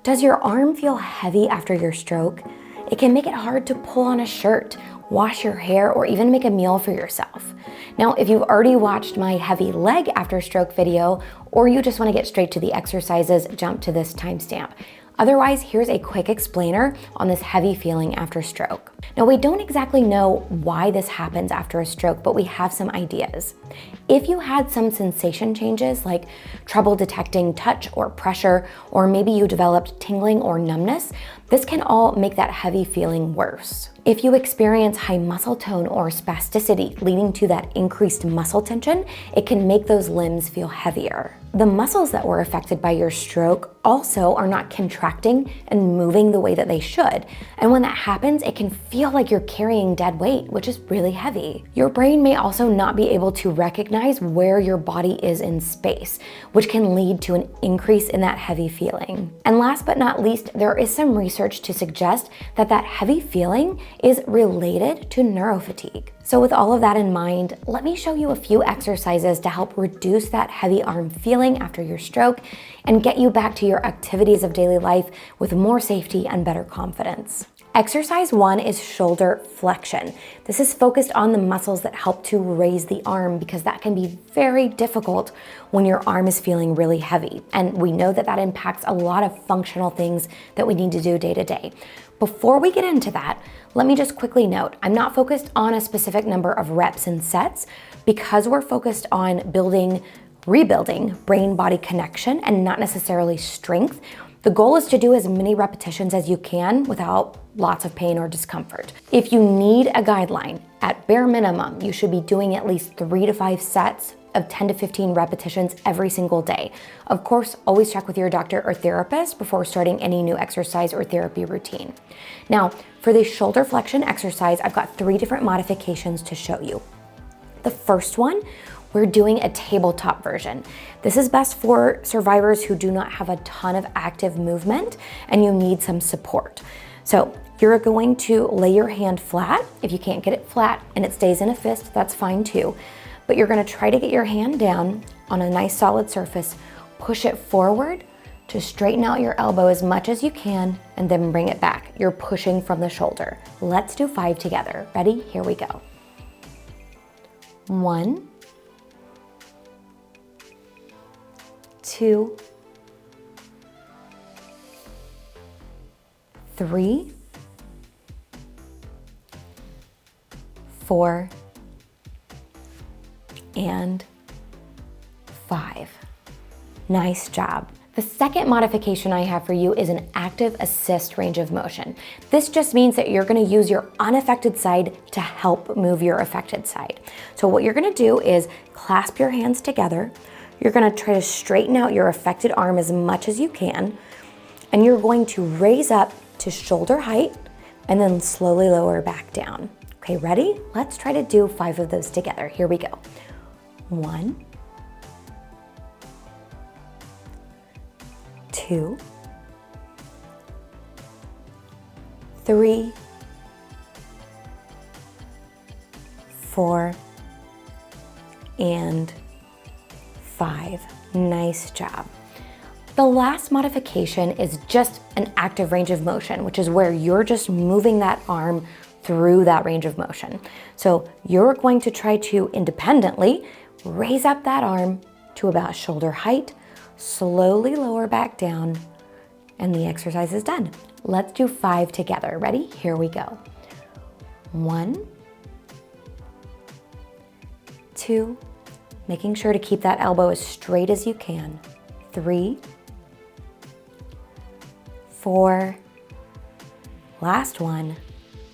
Does your arm feel heavy after your stroke? It can make it hard to pull on a shirt, wash your hair, or even make a meal for yourself. Now, if you've already watched my heavy leg after stroke video, or you just want to get straight to the exercises, jump to this timestamp. Otherwise, here's a quick explainer on this heavy feeling after stroke. Now, we don't exactly know why this happens after a stroke, but we have some ideas. If you had some sensation changes like trouble detecting touch or pressure, or maybe you developed tingling or numbness, this can all make that heavy feeling worse. If you experience high muscle tone or spasticity leading to that increased muscle tension, it can make those limbs feel heavier. The muscles that were affected by your stroke also are not contracting and moving the way that they should. And when that happens, it can feel like you're carrying dead weight, which is really heavy. Your brain may also not be able to recognize where your body is in space, which can lead to an increase in that heavy feeling. And last but not least, there is some research to suggest that that heavy feeling is related to neurofatigue. So with all of that in mind, let me show you a few exercises to help reduce that heavy arm feeling after your stroke and get you back to your activities of daily life with more safety and better confidence. Exercise 1 is shoulder flexion. This is focused on the muscles that help to raise the arm because that can be very difficult when your arm is feeling really heavy. And we know that that impacts a lot of functional things that we need to do day to day. Before we get into that, let me just quickly note, I'm not focused on a specific number of reps and sets because we're focused on rebuilding brain-body connection and not necessarily strength. The goal is to do as many repetitions as you can without lots of pain or discomfort. If you need a guideline, at bare minimum, you should be doing at least 3 to 5 sets of 10 to 15 repetitions every single day. Of course, always check with your doctor or therapist before starting any new exercise or therapy routine. Now, for the shoulder flexion exercise, I've got 3 different modifications to show you. The first one, we're doing a tabletop version. This is best for survivors who do not have a ton of active movement and you need some support. So you're going to lay your hand flat. If you can't get it flat and it stays in a fist, that's fine too. But you're gonna try to get your hand down on a nice solid surface, push it forward to straighten out your elbow as much as you can, and then bring it back. You're pushing from the shoulder. Let's do 5 together. Ready? Here we go. 1, 2, 3, 4, and 5. Nice job. The second modification I have for you is an active assist range of motion. This just means that you're gonna use your unaffected side to help move your affected side. So what you're gonna do is clasp your hands together. You're gonna try to straighten out your affected arm as much as you can, and you're going to raise up to shoulder height and then slowly lower back down. Okay, ready? Let's try to do 5 of those together. Here we go. 1, 2, 3, 4, and 5. Nice job. The last modification is just an active range of motion, which is where you're just moving that arm through that range of motion. So you're going to try to independently raise up that arm to about shoulder height, slowly lower back down, and the exercise is done. Let's do 5 together. Ready? Here we go. 1, 2, making sure to keep that elbow as straight as you can. 3, 4, last one,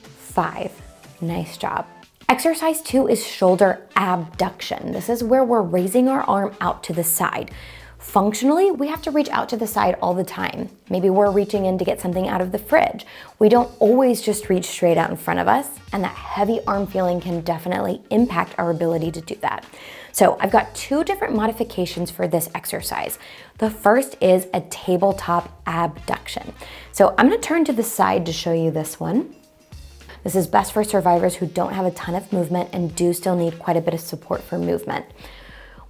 5. Nice job. Exercise 2 is shoulder abduction. This is where we're raising our arm out to the side. Functionally, we have to reach out to the side all the time. Maybe we're reaching in to get something out of the fridge. We don't always just reach straight out in front of us, and that heavy arm feeling can definitely impact our ability to do that. So I've got 2 different modifications for this exercise. The first is a tabletop abduction. So I'm gonna turn to the side to show you this one. This is best for survivors who don't have a ton of movement and do still need quite a bit of support for movement.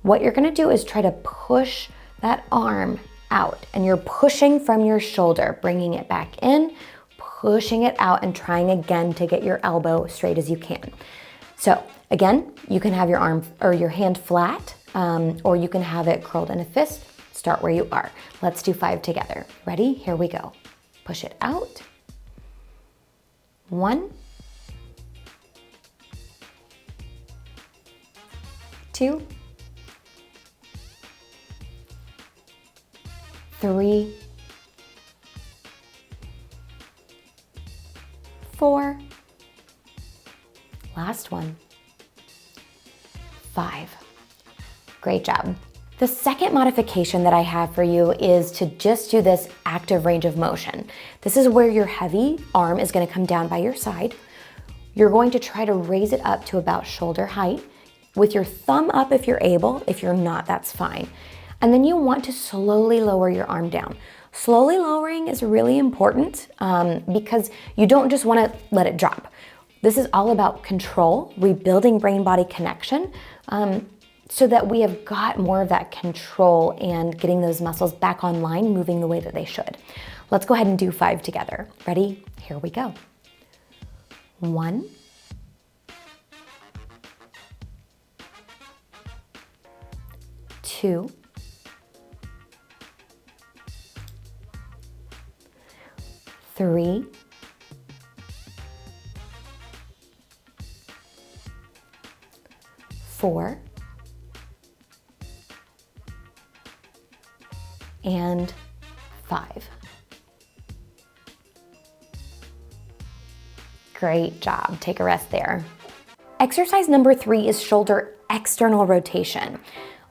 What you're gonna do is try to push that arm out, and you're pushing from your shoulder, bringing it back in, pushing it out, and trying again to get your elbow straight as you can. So again, you can have your arm or your hand flat, or you can have it curled in a fist. Start where you are. Let's do 5 together. Ready? Here we go. Push it out. 1, 2, 3, 4, last one, 5. Great job. The second modification that I have for you is to just do this active range of motion. This is where your heavy arm is gonna come down by your side. You're going to try to raise it up to about shoulder height with your thumb up if you're able. If you're not, that's fine. And then you want to slowly lower your arm down. Slowly lowering is really important because you don't just wanna let it drop. This is all about control, rebuilding brain-body connection, so that we have got more of that control and getting those muscles back online, moving the way that they should. Let's go ahead and do 5 together. Ready? Here we go. 1, 2, 3, 4, and 5. Great job. Take a rest there. Exercise number 3 is shoulder external rotation.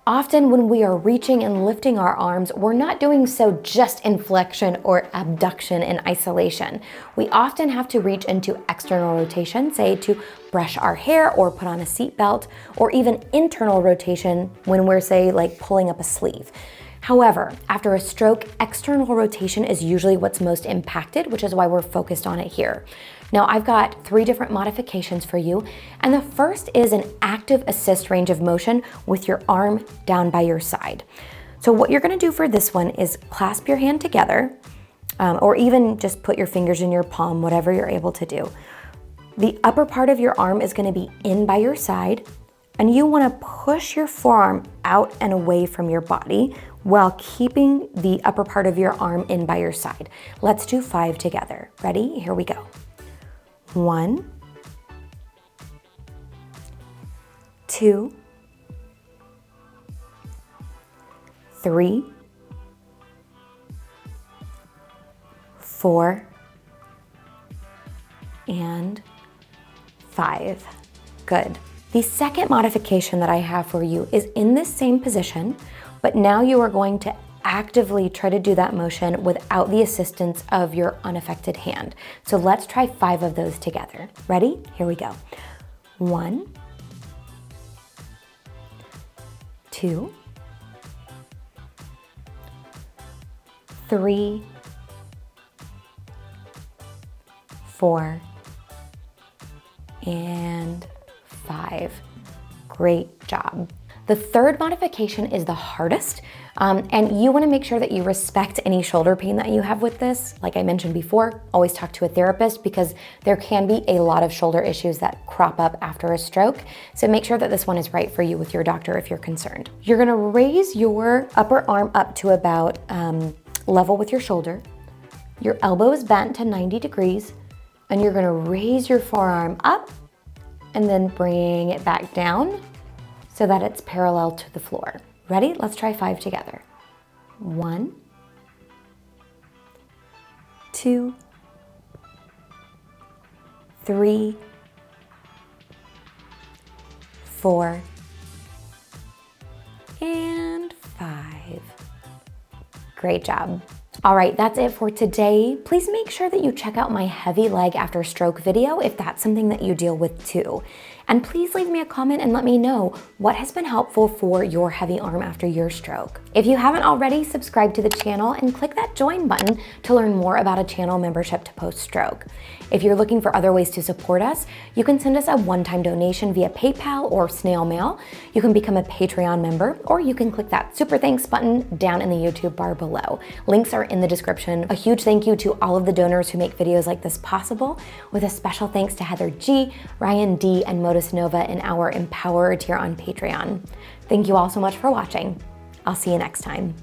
Often when we are reaching and lifting our arms, we're not doing so just in flexion or abduction in isolation. We often have to reach into external rotation, say to brush our hair or put on a seat belt, or even internal rotation when we're, say, like pulling up a sleeve. However, after a stroke, external rotation is usually what's most impacted, which is why we're focused on it here. Now, I've got 3 different modifications for you, and the first is an active assist range of motion with your arm down by your side. So what you're gonna do for this one is clasp your hand together, or even just put your fingers in your palm, whatever you're able to do. The upper part of your arm is gonna be in by your side, and you wanna push your forearm out and away from your body while keeping the upper part of your arm in by your side. Let's do 5 together. Ready? Here we go. 1, 2, 3, 4, and 5. Good. The second modification that I have for you is in this same position, but now you are going to actively try to do that motion without the assistance of your unaffected hand. So let's try 5 of those together. Ready? Here we go. 1, 2, 3, 4, and 5. Great job. The third modification is the hardest, and you wanna make sure that you respect any shoulder pain that you have with this. Like I mentioned before, always talk to a therapist because there can be a lot of shoulder issues that crop up after a stroke. So make sure that this one is right for you with your doctor if you're concerned. You're gonna raise your upper arm up to about level with your shoulder. Your elbow is bent to 90 degrees, and you're gonna raise your forearm up and then bring it back down so that it's parallel to the floor. Ready? Let's try 5 together. 1, 2, 3, 4, and 5. Great job. All right, that's it for today. Please make sure that you check out my heavy leg after stroke video if that's something that you deal with too. And please leave me a comment and let me know what has been helpful for your heavy arm after your stroke. If you haven't already, subscribe to the channel and click that join button to learn more about a channel membership to post-stroke. If you're looking for other ways to support us, you can send us a one-time donation via PayPal or snail mail. You can become a Patreon member, or you can click that super thanks button down in the YouTube bar below. Links are in the description. A huge thank you to all of the donors who make videos like this possible, with a special thanks to Heather G, Ryan D, and Modus Nova in our Empower tier on Patreon. Thank you all so much for watching. I'll see you next time.